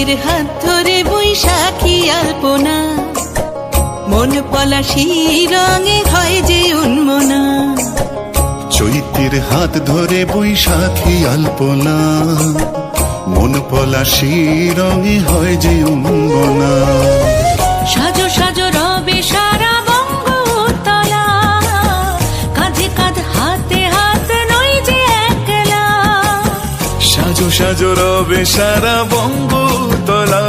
চৈত্রের হাত ধরে বৈশাখী আলপনা, মন পলাশি রঙে হয় যে উন্মনা। চৈত্রের হাত ধরে বৈশাখী আলপনা, মন পলাশি রঙে হয় যে উন্মনা। সাজো সাজো রবে সারা বঙ্গতলা, কাঁধে কাঁধ হাতে হাত নই যে একলা। সাজো সাজো রবে সারা বঙ্গতলা,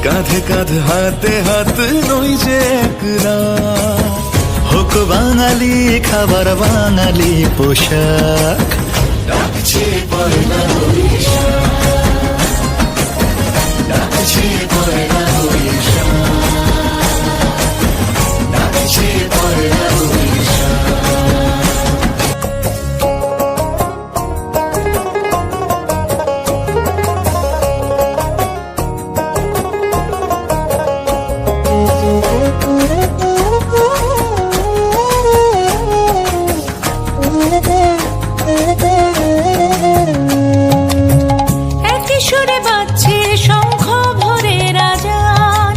কাঁধে কাঁধ হাতে হাত নই যে একলা। হোক বাঙালি খাবার বাঙালি পোশাক, ডাকছে পয়লা বৈশাখ, ডাকছে পয়লা বৈশাখ, ডাকছে পয়লা বৈশাখ। একই সুরে বাজছে শঙ্খ ভরে রাজান,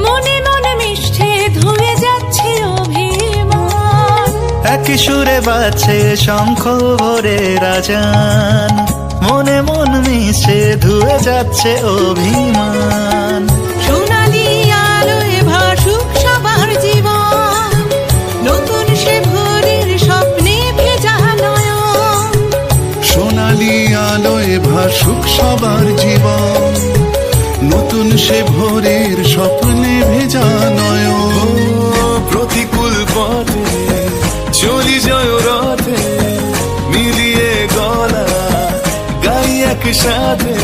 মনে মনে মিশছে ধুয়ে যাচ্ছে অভিমান। একই সুরে বাজছে শঙ্খ ভরে রাজান, মনে মন মিশে ধুয়ে যাচ্ছে অভিমান। সোনালি আলোয় ভাসুক সবার জীবন, নতুন সে ভোরের স্বপ্নে ভেজা নয়ন। সোনালি আলোয় ভাসুক সবার জীবন, নতুন সে ভোরের স্বপ্নে ভেজা নয়ন। প্রতিকূল পথে চলি জয় রথে, মিলিয়ে গলা গাই একসাথে।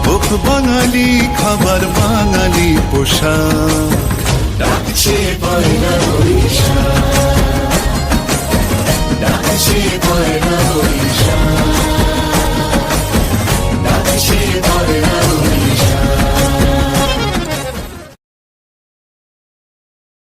হোক বাঙালি খাবার বাঙালি পোশাক, ডাকছে পয়লা বৈশাখ, ডাকছে পয়লা বৈশাখ।